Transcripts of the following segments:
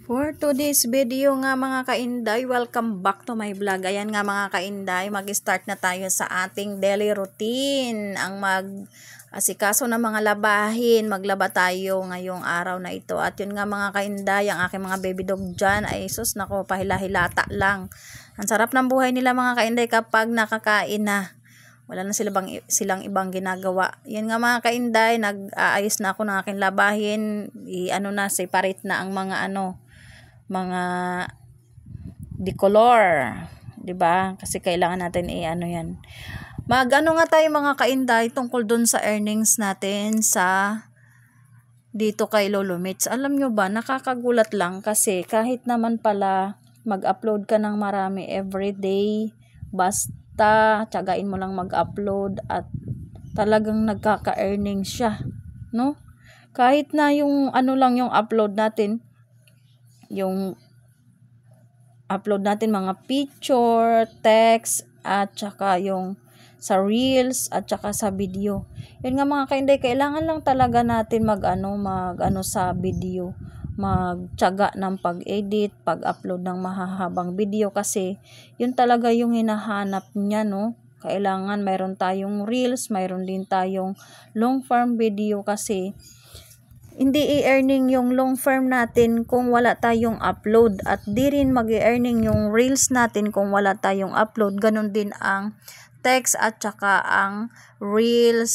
For today's video nga mga kainday, welcome back to my vlog. Ayan nga mga kainday, mag-start na tayo sa ating daily routine. Ang mag-asikaso ng mga labahin, maglaba tayo ngayong araw na ito. At yun nga mga kainday, ang aking mga baby dog dyan ay sus nako, pahila-hilata lang. Ang sarap ng buhay nila mga kainday kapag nakakain na. Wala na silang ibang ginagawa. Yan nga mga kainday, nag-aayos na ako ng aking labahin. Separate na ang mga mga decolor, 'di ba? Kasi kailangan natin yan. Mag-ano nga tayo mga kainday tungkol dun sa earnings natin dito kay Lolo Mitch. Alam nyo ba, nakakagulat lang kasi kahit naman pala mag-upload ka ng marami everyday, basta tiyagain mo lang mag-upload at talagang nagkaka-earnings siya, no? Kahit na yung lang yung upload natin, mga picture, text, at saka yung sa reels, at saka sa video. Yun nga mga kainday, kailangan lang talaga natin mag sa video, magtiyaga ng pag-edit, pag-upload ng mahahabang video kasi yun talaga yung hinahanap niya, no? Kailangan mayroon tayong reels, mayroon din tayong long form video kasi hindi i-earning yung long form natin kung wala tayong upload at di rin mag-i-earning yung reels natin kung wala tayong upload. Ganon din ang text at saka ang reels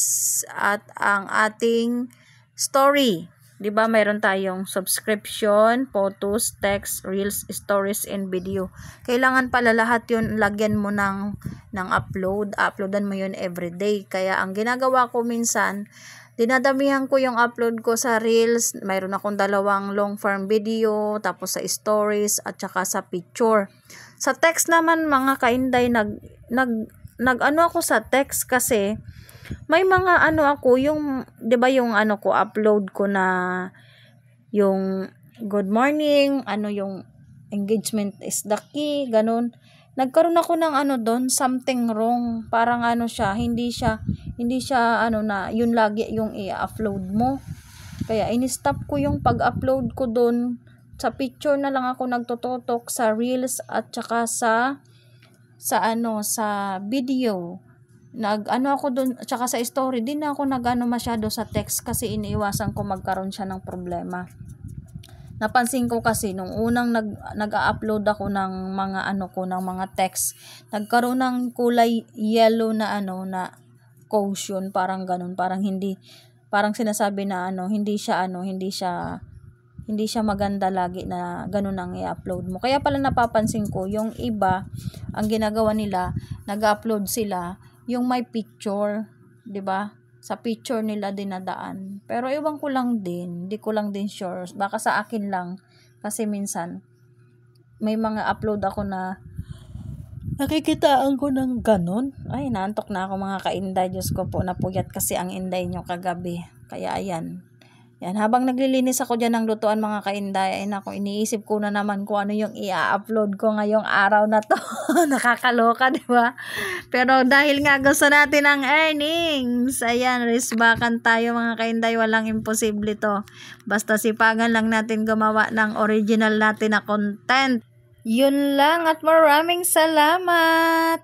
at ang ating story. 'Di ba? Mayroon tayong subscription, photos, text, reels, stories, and video. Kailangan pala lahat 'yun lagyan mo ng upload. Uploadan mo 'yun everyday. Kaya ang ginagawa ko minsan, dinadamihan ko yung upload ko sa reels. Mayroon akong 2 long form video, tapos sa stories at saka sa picture. Sa text naman mga kainday, nag ako sa text kasi may mga ako yung 'di ba yung ko upload ko na yung good morning, yung engagement is the key, ganun. Nagkaroon ako ng doon, something wrong. Parang siya, hindi siya na yun lagi yung i-upload mo. Kaya in-stop ko yung pag-upload ko doon. Sa picture na lang ako nagtututok, sa reels at saka sa video. Ako doon, at saka sa story, din ako masyado sa text kasi iniiwasan ko magkaroon siya ng problema. Napansin ko kasi nung unang nag-upload ako ng mga ng mga text, nagkaroon ng kulay yellow na na caution, parang ganun, parang sinasabi na hindi siya maganda lagi na ganun ang i-upload mo. Kaya pala napapansin ko yung iba, ang ginagawa nila, nag-upload sila yung may picture, 'di ba? Sa picture nila dinadaan. Pero ewan ko lang din, hindi ko lang din sure. Baka sa akin lang. Kasi minsan, may mga upload ako na nakikitaan ko ng ganun. Ay, naantok na ako mga kainday. Diyos ko po, napuyat kasi ang inday nyo kagabi. Kaya ayan. Yan, habang naglilinis ako dyan ng lutuan mga kainday, ay naku, iniisip ko na naman kung ano yung i-upload ko ngayong araw na to. Nakakaloka, di ba? Pero dahil nga gusto natin ang earnings, ayan, risbakan tayo mga kainday, walang imposible to. Basta sipagan lang natin gumawa ng original natin na content. Yun lang at maraming salamat!